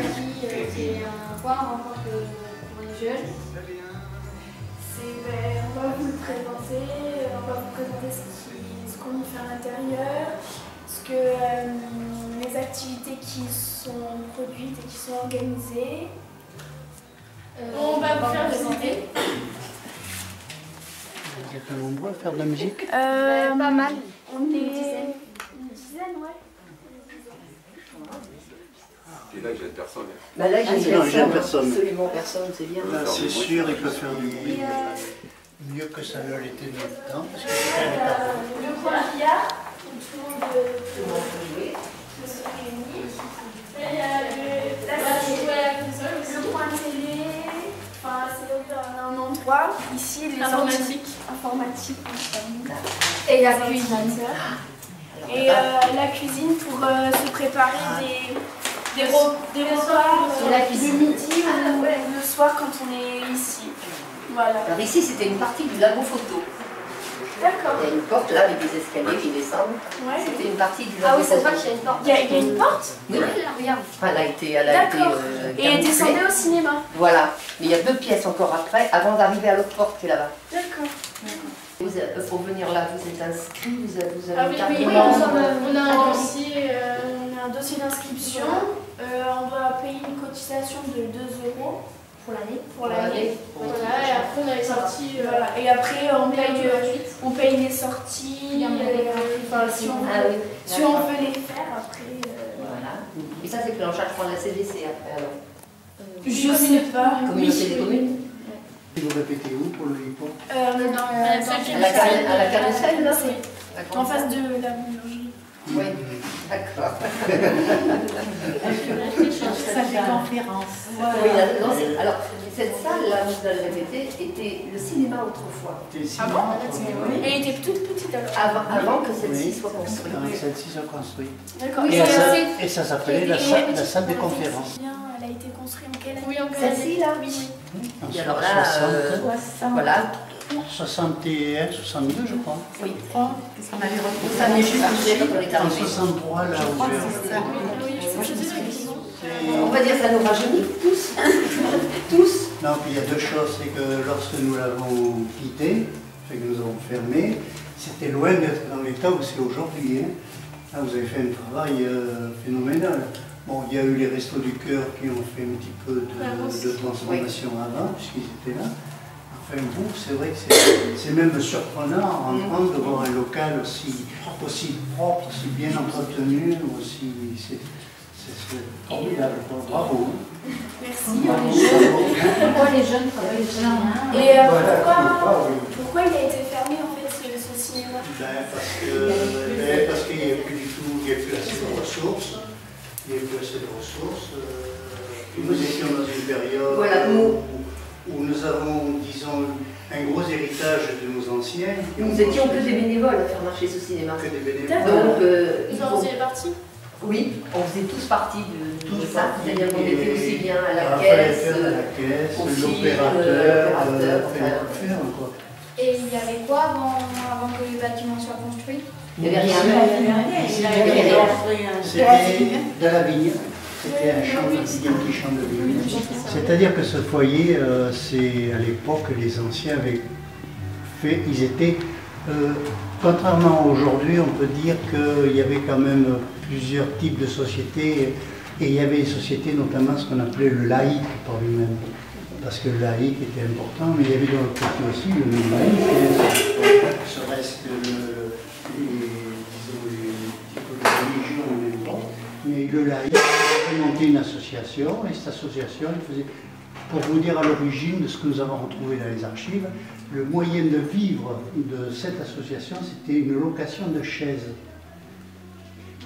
acquis, c'est quoi en tant que pour les jeunes? On va vous le présenter, ce qu'on fait à l'intérieur, les activités qui sont produites et qui sont organisées. On va vous faire visiter. Vous êtes nombreux à faire de la musique? Pas mal. On est une dizaine, ouais. Et là, j'ai personne. Bah là, j'ai personne. Absolument personne, c'est bien. Là, c'est sûr, il peut faire du bruit. Mieux que ça ne l'était dans le temps. Parce que Le coin billard, où tout le monde peut jouer, peut se réunir. Le coin télé, enfin, c'est un endroit. Ici, les informatiques. Et la cuisine. Et la cuisine pour se préparer des repas de midi ou le soir quand on est ici. Voilà. Alors ici, c'était une partie du labo photo. D'accord. Il y a une porte là avec des escaliers qui descendent. Ouais. C'était une partie du Ah labo oui, c'est photo. vrai qu'il y a une porte. Il y a une porte? Oui, Regarde. elle a été D'accord. Et elle camouflée. descendait au cinéma? Voilà. Mais il y a 2 pièces encore après, avant d'arriver à l'autre porte qui est là-bas. D'accord. Pour venir là, vous êtes inscrit, vous avez Ah une oui, carte oui, de on membre. a un dossier d'inscription. On doit payer une cotisation de 2 € Pour l'année. pour l'année. Voilà, et après on a les sorties. Voilà. Et après, on paye les sorties. Enfin, si on Ah oui. veut les faire, après. Voilà. Et ça, c'est pris en charge par la CDC après alors. Je sais pas. Communauté des communes. Et vous répétez où pour le hip-hop? À la carrousel, là, c'est En face de la boulangerie. Oui, d'accord. Ça fait conférence. Oui, alors, cette salle, là, où vous allez répéter, était le cinéma autrefois. Elle était toute petite alors. Avant que celle-ci soit construite. Avant que celle-ci soit construite. D'accord. Et ça s'appelait la salle des conférences. Elle a été construite en quelle année? Oui, en Celle-ci, là? Oui. Et alors là, voilà. 61, 62, je crois. Oui. On avait retrouvé Ça venait juste après quand on est En arrivé. 63, là où On va dire que ça nous rajeunit tous. Tous. Non, puis il y a 2 choses. C'est que lorsque nous l'avons quitté, fait que nous avons fermé, c'était loin d'être dans l'état où c'est aujourd'hui. Hein. Là, vous avez fait un travail phénoménal. Bon, il y a eu les Restos du Cœur qui ont fait un petit peu de transformation avant, puisqu'ils étaient là. Enfin, vous, c'est vrai que c'est même surprenant en France de voir un local aussi propre, aussi bien entretenu, aussi. C'est formidable. Bravo. Merci. Pourquoi les jeunes travaillent bien? Et Voilà, pourquoi il a été fermé en fait ce cinéma? Parce qu'il n'y a plus du tout, il n'y a plus assez de ressources. Il n'y a plus assez de ressources. Nous étions dans une période Voilà, où nous avons, disons, un gros héritage de nos anciens. Nous étions que des bénévoles à faire marcher ce cinéma. Que des bénévoles. Donc, Vous en faisiez partie? oui, on faisait tous partie de ça. C'est-à-dire qu'on Et était aussi bien à la fallait caisse, faire à la caisse, au film, l'opérateur, l'opérateur, faire quoi. Et il y avait quoi avant que le bâtiment soit construit? il n'y avait rien. C'était de la vigne. C'était un petit champ de vigne. C'est-à-dire que ce foyer, c'est à l'époque, les anciens avaient fait, ils étaient, contrairement à aujourd'hui, on peut dire qu'il y avait quand même plusieurs types de sociétés, et il y avait des sociétés, notamment ce qu'on appelait le laïc par lui-même, parce que le laïc était important, mais il y avait de l'autre côté aussi le non-laïc, serait-ce que les types de religion en même temps. Mais le laïc a monté une association, et cette association, il faisait, pour vous dire à l'origine de ce que nous avons retrouvé dans les archives, le moyen de vivre de cette association, c'était une location de chaises.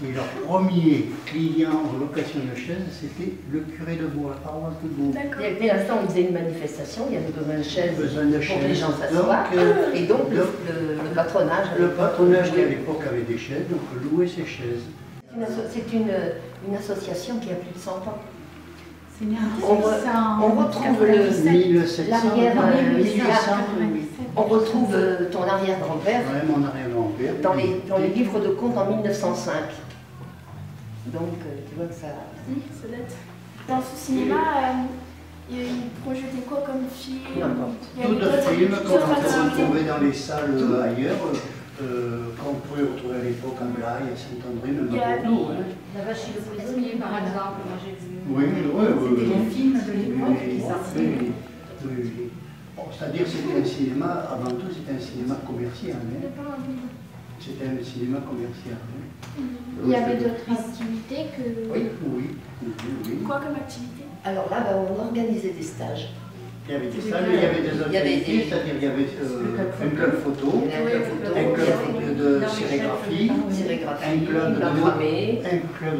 Et leur premier client en location de chaises, c'était le curé de Bois, la paroisse de Bois. Dès l'instant où on faisait une manifestation, il y avait besoin de chaises pour que les gens s'assoient. Et donc le patronage. Le patronage qui à l'époque avait des chaises, donc louait ces chaises. C'est une association qui a plus de 100 ans. C'est une On retrouve l'arrière, on retrouve ton arrière-grand-père Mon arrière-grand-père. dans les livres de comptes en 1905. Donc, tu vois que ça... Ça date. dans ce cinéma, ils projetaient quoi comme film? Tout de films qu'on peut retrouver dans les salles ailleurs, qu'on pouvait retrouver à l'époque en Blaye, à Saint-André, même à Bordeaux. La vache et le prisonnier, par exemple, moi j'ai vu. Oui, C'était les films de l'époque qui sortaient. Oui. Bon, c'est-à-dire c'était un cinéma, avant tout c'était un cinéma commercial. C'était un cinéma commercial. Il y avait d'autres activités que... Oui. Quoi comme activité? Alors là, on organisait des stages. Il y avait des salles, il y avait des autres activités, c'est-à-dire il y avait un club photo, un club de sérigraphie, un club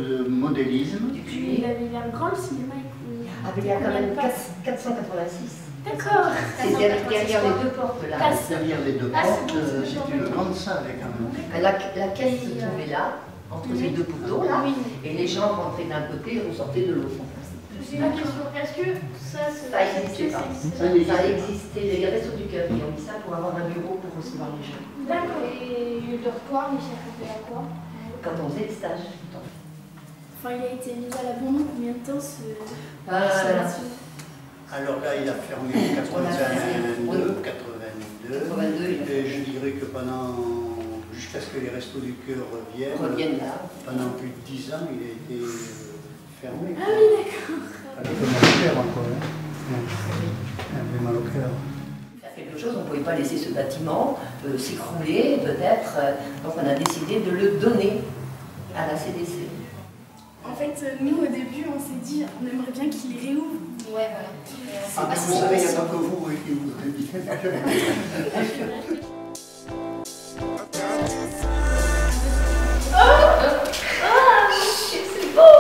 de modélisme. Il avait l'air grand le cinéma. Il y a quand même 486. D'accord. C'est derrière les deux portes là. Derrière les deux portes, c'est une grande salle quand même. La caisse se trouvait là, entre ces deux poteaux là, et les gens rentraient d'un côté et ressortaient de l'autre. J'ai une question. Est-ce que ça existait pas? Ça existait. Il y a des Restos du Cœur qui ont mis ça pour avoir un bureau pour recevoir les gens. D'accord. Et le dortoir, il servait à quoi? Quand on faisait le stage. Enfin, il a été mis à l'abandon combien de temps ce... Alors là, il a fermé en 82, et je dirais que jusqu'à ce que les Restos du Cœur reviennent là. Pendant plus de 10 ans, il a été fermé. Ah oui, d'accord. Un peu mal au cœur encore, un peu mal au cœur. Faire quelque chose, on ne pouvait pas laisser ce bâtiment s'écrouler, peut-être. Donc on a décidé de le donner à la CDC. En fait, nous au début, on s'est dit, on aimerait bien qu'il réouvre. Ouais, voilà. Ah, mais vous savez, il n'y a pas que vous qui vous le dites. C'est beau.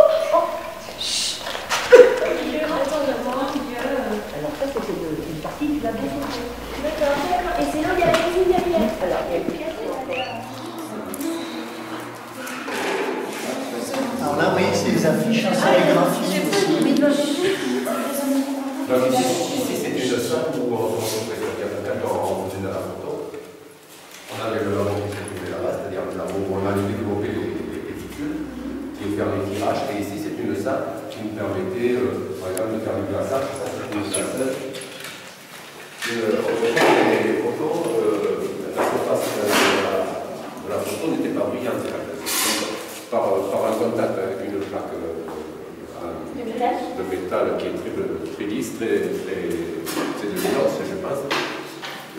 Alors ça, c'était une partie du labo. D'accord. Et c'est là où il y a la cuisine derrière. Alors, il y a une Alors là, vous voyez, c'est les affiches en sérigraphie aussi. Donc ici c'est une salle où on faisait la photo. On avait le labo qui se trouvait là-bas, c'est-à-dire le labo où on allait développer les péticules et faire les tirages. Et ici c'est une salle qui nous permettait, par exemple, de faire du glaçage. Ça c'est une salle. Les photos, la surface de la photo n'était pas brillante. Par un contact avec une plaque de métal qui est très lisse, c'est de l'inox, je pense,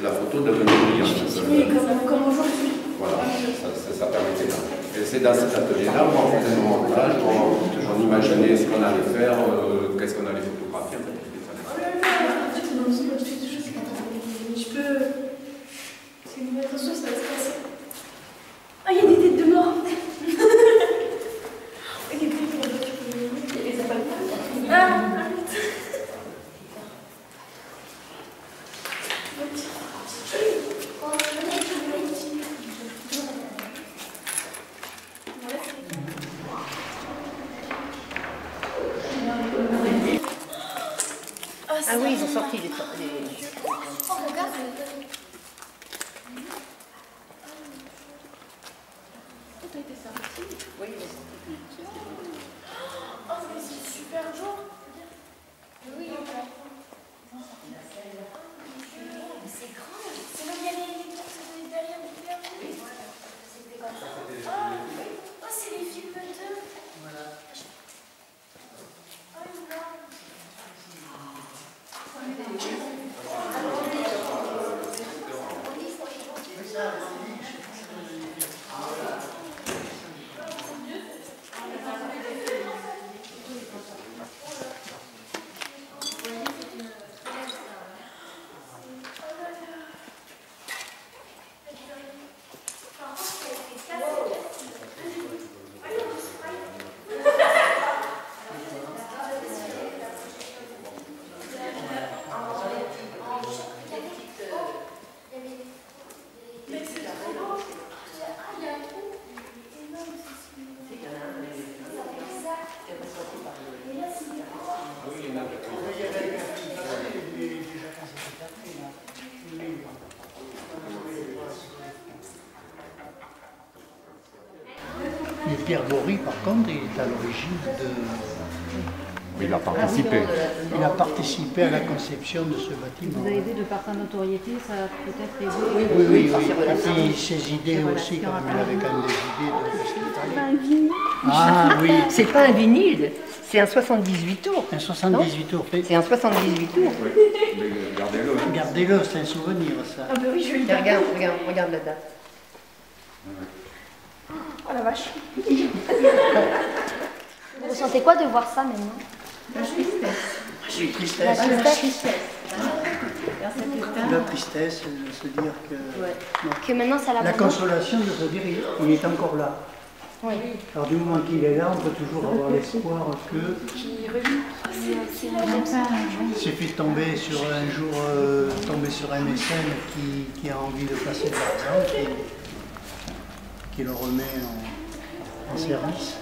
la photo devenait brillante. Oui, comme aujourd'hui. Voilà, ça permettait là. Et c'est dans cet atelier-là où on faisait nos montages, on imaginait ce qu'on allait faire, qu'est-ce qu'on allait photographier. Je peux... C'est une nouvelle ressource, ça va se passer. Ah, il y a des têtes de mort. Ah oui, ils ont sorti les... Oh, regarde. Oui, Oh, mais c'est super jour. Oui, c'est grand. C'est là où il y a les personnes derrière les verres. C'était comme ça. Oh, c'est les films de... Voilà. Oh, non. Et Pierre Bory, par contre, il est à l'origine Il a participé. Il a participé à la conception de ce bâtiment. Vous avez aidé de par sa notoriété, ça a peut-être aidé. Oui. Et puis ses idées aussi, quand même, il avait quand même des idées de ce qu'il fallait. Ah oui. C'est pas un vinyle, c'est un 78 tours. Un 78 tours. C'est un 78 tours. Mais gardez-le. Gardez-le, c'est un souvenir, ça. Ah bah oui, je vais le Et garder. regarde la date. Oh la vache. Vous ressentez quoi de voir ça maintenant? La tristesse. La tristesse. La tristesse de se dire que... Que maintenant ça La l'abandonne. consolation de se dire il est encore là. Oui. Alors du moment qu'il est là, on peut toujours avoir l'espoir que... Il suffit de tomber sur un jour, tomber sur un mécène qui a envie de passer de l'argent, qui le remet en service.